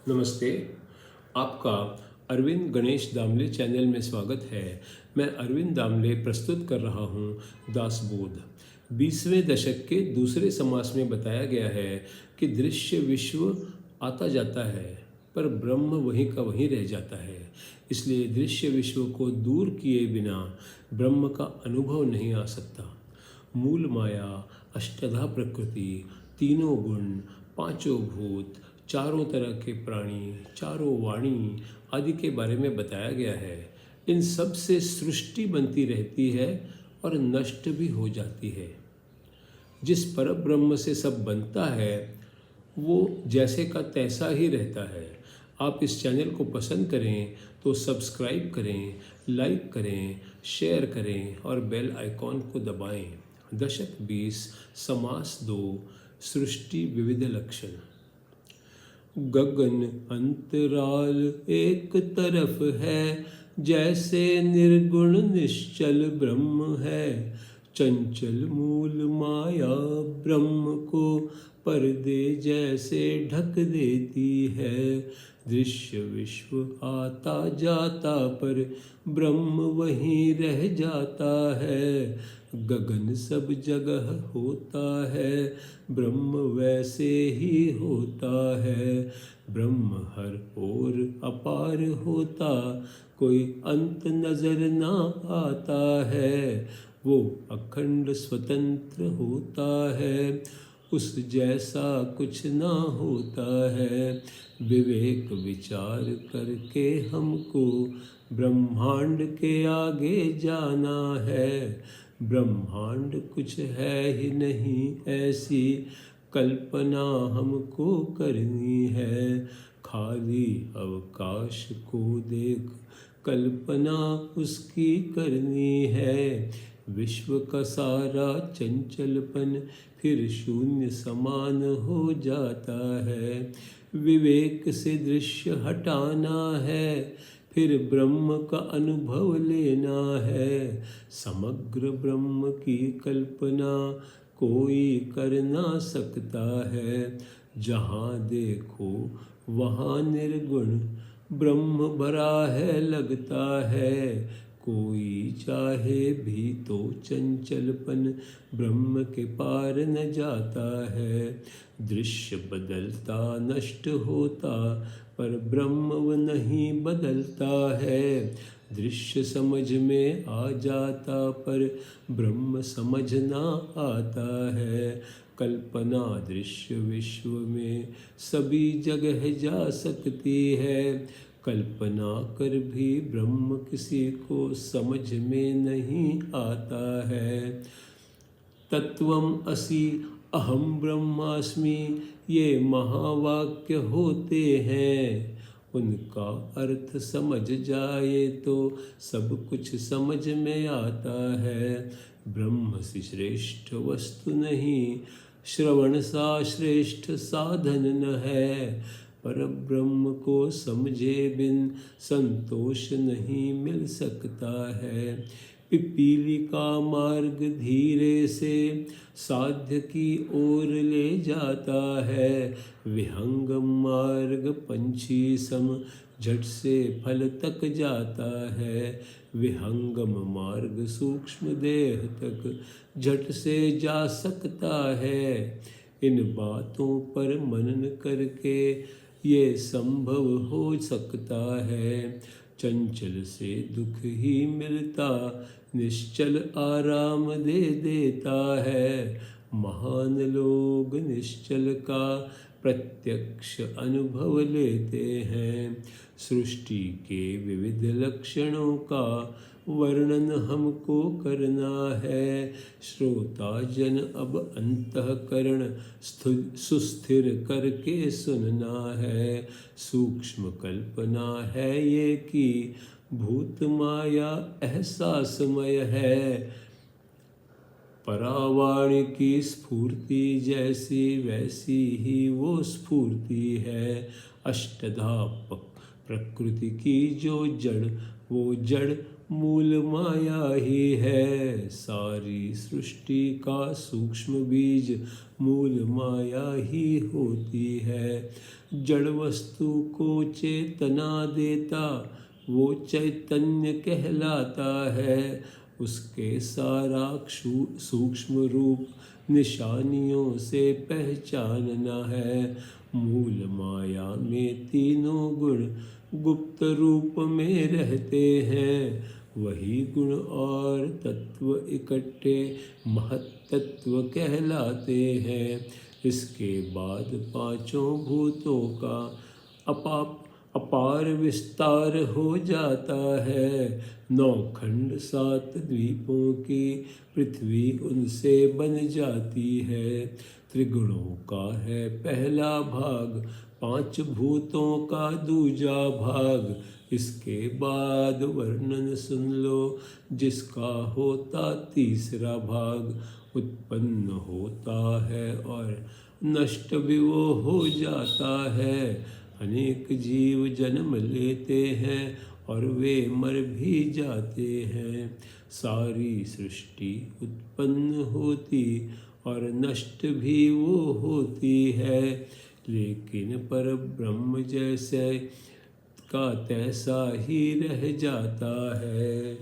नमस्ते। आपका अरविंद गणेश दामले चैनल में स्वागत है। मैं अरविंद दामले प्रस्तुत कर रहा हूँ दासबोध। 20वें दशक के दूसरे समास में बताया गया है कि दृश्य विश्व आता जाता है पर ब्रह्म वहीं का वहीं रह जाता है। इसलिए दृश्य विश्व को दूर किए बिना ब्रह्म का अनुभव नहीं आ सकता। मूल माया, अष्टधा प्रकृति, तीनों गुण, पांचों भूत, चारों तरह के प्राणी, चारों वाणी आदि के बारे में बताया गया है। इन सब से सृष्टि बनती रहती है और नष्ट भी हो जाती है। जिस परब्रह्म से सब बनता है वो जैसे का तैसा ही रहता है। आप इस चैनल को पसंद करें तो सब्सक्राइब करें, लाइक करें, शेयर करें और बेल आइकॉन को दबाएं। दशक 20, समास 2, सृष्टि विविध लक्षण। गगन अंतराल एक तरफ है, जैसे निर्गुण निश्चल ब्रह्म है। चंचल मूल माया ब्रह्म को पर्दे जैसे ढक देती है। दृश्य विश्व आता जाता पर ब्रह्म वहीं रह जाता है। गगन सब जगह होता है, ब्रह्म वैसे ही होता है। ब्रह्म हर ओर अपार होता, कोई अंत नजर ना आता है। वो अखंड स्वतंत्र होता है, उस जैसा कुछ ना होता है। विवेक विचार करके हमको ब्रह्मांड के आगे जाना है। ब्रह्मांड कुछ है ही नहीं ऐसी कल्पना हमको करनी है। खाली अवकाश को देख कल्पना उसकी करनी है। विश्व का सारा चंचलपन फिर शून्य समान हो जाता है। विवेक से दृश्य हटाना है, फिर ब्रह्म का अनुभव लेना है। समग्र ब्रह्म की कल्पना कोई कर ना सकता है। जहाँ देखो वहाँ निर्गुण ब्रह्म भरा है लगता है। कोई चाहे भी तो चंचलपन ब्रह्म के पार न जाता है। दृश्य बदलता नष्ट होता, पर ब्रह्म वो नहीं बदलता है। दृश्य समझ में आ जाता पर ब्रह्म समझ ना आता है। कल्पना दृश्य विश्व में सभी जगह जा सकती है। कल्पना कर भी ब्रह्म किसी को समझ में नहीं आता है। तत्वम असि अहम ब्रह्मास्मि ये महावाक्य होते हैं। उनका अर्थ समझ जाए तो सब कुछ समझ में आता है। ब्रह्म से श्रेष्ठ वस्तु नहीं, श्रवण सा श्रेष्ठ साधन न है। पर ब्रह्म को समझे बिन संतोष नहीं मिल सकता है। पिपीली का मार्ग धीरे से साध्य की ओर ले जाता है। विहंगम मार्ग पंछी सम झट से फल तक जाता है। विहंगम मार्ग सूक्ष्म देह तक झट से जा सकता है। इन बातों पर मनन करके ये संभव हो सकता है। चंचल से दुख ही मिलता, निश्चल आराम दे देता है। महान लोग निश्चल का प्रत्यक्ष अनुभव लेते हैं। सृष्टि के विविध लक्षणों का वर्णन हमको करना है। श्रोता जन अब अंतःकरण सुस्थिर करके सुनना है। सूक्ष्म कल्पना है ये कि भूत माया एहसासमय है। परावाणी की स्फूर्ति जैसी वैसी ही वो स्फूर्ति है। अष्टधा प्रकृति की जो जड़ वो जड़ मूल माया ही है। सारी सृष्टि का सूक्ष्म बीज मूल माया ही होती है। जड़ वस्तु को चेतना देता वो चैतन्य कहलाता है। उसके सारा सूक्ष्म रूप निशानियों से पहचानना है। मूल माया में तीनों गुण गुप्त रूप में रहते हैं। वही गुण और तत्व इकट्ठे महत्त्व कहलाते हैं। इसके बाद पांचों भूतों का अपार विस्तार हो जाता है। 9 खंड 7 द्वीपों की पृथ्वी उनसे बन जाती है। त्रिगुणों का है पहला भाग, 5 भूतों का दूजा भाग। इसके बाद वर्णन सुन लो जिसका होता तीसरा भाग। उत्पन्न होता है और नष्ट भी वो हो जाता है। अनेक जीव जन्म लेते हैं और वे मर भी जाते हैं। सारी सृष्टि उत्पन्न होती और नष्ट भी वो होती है। लेकिन पर ब्रह्म जैसे का तैसा ही रह जाता है।